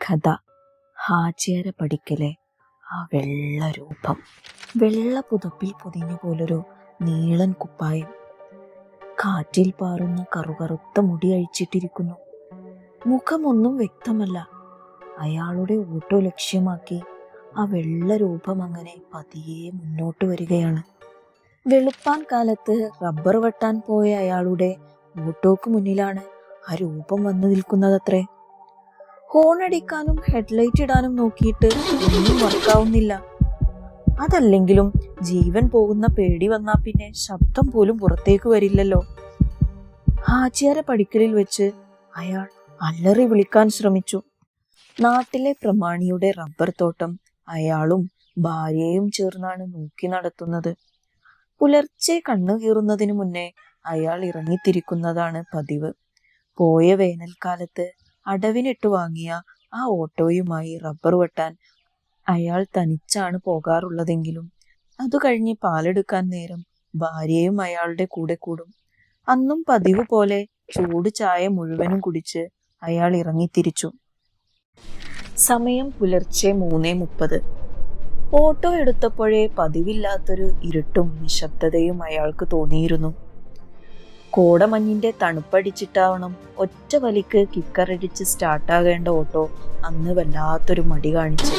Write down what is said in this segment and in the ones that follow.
കഥ ഹാജിയര പടിക്കലെ ആ വെള്ള രൂപം. വെള്ള പുതപ്പിൽ പൊതിഞ്ഞ പോലൊരു നീളൻ കുപ്പായം, കാറ്റിൽ പാറുന്ന കറുകറുത്ത മുടി അഴിച്ചിട്ടിരിക്കുന്നു. മുഖമൊന്നും വ്യക്തമല്ല. അയാളുടെ ഓട്ടോ ലക്ഷ്യമാക്കി ആ വെള്ള രൂപം അങ്ങനെ പതിയെ മുന്നോട്ട് വരികയാണ്. വെളുപ്പാൻ കാലത്ത് റബ്ബർ വെട്ടാൻ പോയ അയാളുടെ ഓട്ടോക്ക് മുന്നിലാണ് ആ രൂപം വന്നു നിൽക്കുന്നതത്രേ. ഹോണടിക്കാനും ഹെഡ്ലൈറ്റ് ഇടാനും നോക്കിയിട്ട് ഒന്നും വർക്കാവുന്നില്ല. അതല്ലെങ്കിലും ജീവൻ പോകുന്ന പേടി വന്നാ പിന്നെ ശബ്ദം പോലും പുറത്തേക്ക് വരില്ലല്ലോ. ഹാജിയാര പടിക്കലിൽ വെച്ച് അയാൾ അലറി വിളിക്കാൻ ശ്രമിച്ചു. നാട്ടിലെ പ്രമാണിയുടെ റബ്ബർ തോട്ടം അയാളും ഭാര്യയും ചേർന്നാണ് നോക്കി നടത്തുന്നത്. പുലർച്ചെ കണ്ണു കീറുന്നതിനു മുന്നേ അയാൾ ഇറങ്ങിത്തിരിക്കുന്നതാണ് പതിവ്. പോയ വേനൽക്കാലത്ത് അടവിനിട്ട് വാങ്ങിയ ആ ഓട്ടോയുമായി റബ്ബർ വെട്ടാൻ അയാൾ തനിച്ചാണ് പോകാറുള്ളതെങ്കിലും അത് കഴിഞ്ഞ് പാലെടുക്കാൻ നേരം ഭാര്യയും അയാളുടെ കൂടെ കൂടും. അന്നും പതിവ് പോലെ ചൂട് ചായ മുഴുവനും കുടിച്ച് അയാൾ ഇറങ്ങിത്തിരിച്ചു. സമയം പുലർച്ചെ 3:30. ഓട്ടോ എടുത്തപ്പോഴേ പതിവില്ലാത്തൊരു ഇരുട്ടും നിശബ്ദതയും അയാൾക്ക് തോന്നിയിരുന്നു. കോടമഞ്ഞിന്റെ തണുപ്പടിച്ചിട്ടാവണം ഒറ്റ വലിക്ക് കിക്കറടിച്ച് സ്റ്റാർട്ടാകേണ്ട ഓട്ടോ അന്ന് വല്ലാത്തൊരു മടി കാണിച്ചു.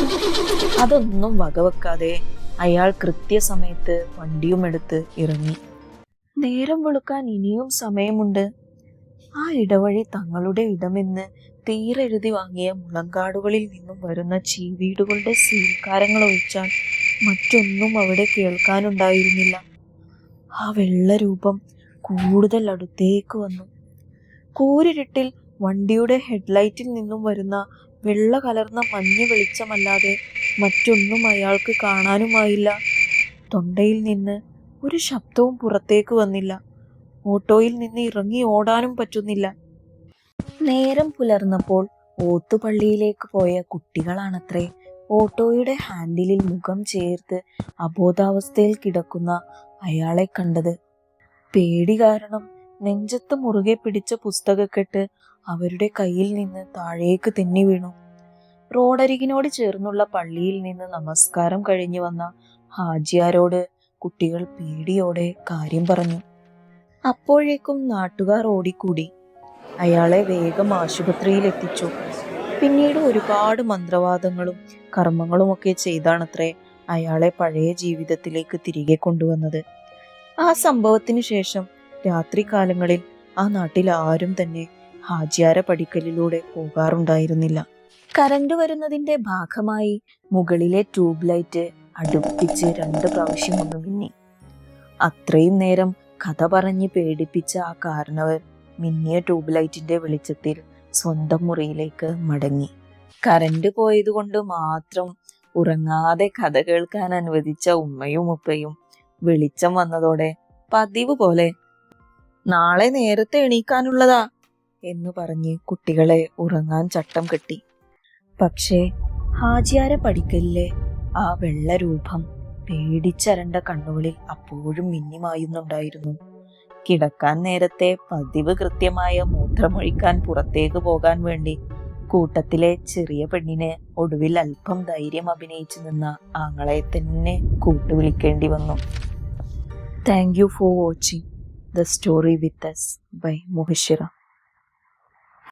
അതൊന്നും വകവെക്കാതെ അയാൾ കൃത്യസമയത്ത് വണ്ടിയും എടുത്ത് ഇറങ്ങി. നേരം വെളുക്കാൻ ഇനിയും സമയമുണ്ട്. ആ ഇടവഴി തങ്ങളുടെ ഇടമെന്ന് തീരെഴുതി വാങ്ങിയ മുളങ്കാടുകളിൽ നിന്നും വരുന്ന ചീവീടുകളുടെ സീൽക്കാരങ്ങൾ ഒഴിച്ചാൽ മറ്റൊന്നും അവിടെ കേൾക്കാനുണ്ടായിരുന്നില്ല. ആ വെള്ള രൂപം കൂടുതൽ അടുത്തേക്ക് വന്നു. കൂരിരുട്ടിൽ വണ്ടിയുടെ ഹെഡ്ലൈറ്റിൽ നിന്നും വരുന്ന വെള്ള കലർന്ന മഞ്ഞ് വെളിച്ചമല്ലാതെ മറ്റൊന്നും അയാൾക്ക് കാണാനുമായില്ല. തൊണ്ടയിൽ നിന്ന് ഒരു ശബ്ദവും പുറത്തേക്ക് വന്നില്ല. ഓട്ടോയിൽ നിന്ന് ഇറങ്ങി ഓടാനും പറ്റുന്നില്ല. നേരം പുലർന്നപ്പോൾ ഓത്തുപള്ളിയിലേക്ക് പോയ കുട്ടികളാണത്രേ ഓട്ടോയുടെ ഹാൻഡിലിൽ മുഖം ചേർത്ത് അബോധാവസ്ഥയിൽ കിടക്കുന്ന അയാളെ കണ്ടത്. പേടി കാരണം നെഞ്ചത്ത് മുറുകെ പിടിച്ച പുസ്തകക്കെട്ട് അവരുടെ കയ്യിൽ നിന്ന് താഴേക്ക് തെന്നി വീണു. റോഡരികിനോട് ചേർന്നുള്ള പള്ളിയിൽ നിന്ന് നമസ്കാരം കഴിഞ്ഞു വന്ന ഹാജിയാരോട് കുട്ടികൾ പേടിയോടെ കാര്യം പറഞ്ഞു. അപ്പോഴേക്കും നാട്ടുകാർ ഓടിക്കൂടി. അയാളെ വേഗം ആശുപത്രിയിൽ എത്തിച്ചു. പിന്നീട് ഒരുപാട് മന്ത്രവാദങ്ങളും കർമ്മങ്ങളുമൊക്കെ ചെയ്താണത്രേ അയാളെ പഴയ ജീവിതത്തിലേക്ക് തിരികെ കൊണ്ടുവന്നത്. ആ സംഭവത്തിന് ശേഷം രാത്രികാലങ്ങളിൽ ആ നാട്ടിൽ ആരും തന്നെ ഹാജിയാര പടിക്കലിലൂടെ പോകാറുണ്ടായിരുന്നില്ല. കറണ്ട് വരുന്നതിന്റെ ഭാഗമായി മുകളിലെ ട്യൂബ് ലൈറ്റ് അടുപ്പിച്ച് 2 പ്രാവശ്യം ഒന്ന് മിന്നി. അത്രയും നേരം കഥ പറഞ്ഞ് പേടിപ്പിച്ച ആ കാരണവർ മിന്നിയ ട്യൂബ് ലൈറ്റിന്റെ വെളിച്ചത്തിൽ സ്വന്തം മുറിയിലേക്ക് മടങ്ങി. കറണ്ട് പോയതുകൊണ്ട് മാത്രം ഉറങ്ങാതെ കഥ കേൾക്കാൻ അനുവദിച്ച ഉമ്മയും ഉപ്പയും വെളിച്ചം വന്നതോടെ പതിവ് പോലെ നാളെ നേരത്തെ എണീക്കാനുള്ളതാ എന്ന് പറഞ്ഞ് കുട്ടികളെ ഉറങ്ങാൻ ചട്ടം കെട്ടി. പക്ഷേ ഹാജിയാര പടിക്കലിലെ ആ വെള്ള രൂപം പേടിച്ചരണ്ട കണ്ണുകളിൽ അപ്പോഴും മിന്നിമായുന്നുണ്ടായിരുന്നു. കിടക്കാൻ നേരത്തെ പതിവ് കൃത്യമായ മൂത്രമൊഴിക്കാൻ പുറത്തേക്ക് പോകാൻ വേണ്ടി കൂട്ടത്തിലെ ചെറിയ പെണ്ണിന് ഒടുവിൽ അല്പം ധൈര്യം അഭിനയിച്ചു നിന്ന ആങ്ങളെ തന്നെ കൂട്ടുവിളിക്കേണ്ടി വന്നു. Thank you for watching The Story With Us by Mohishira.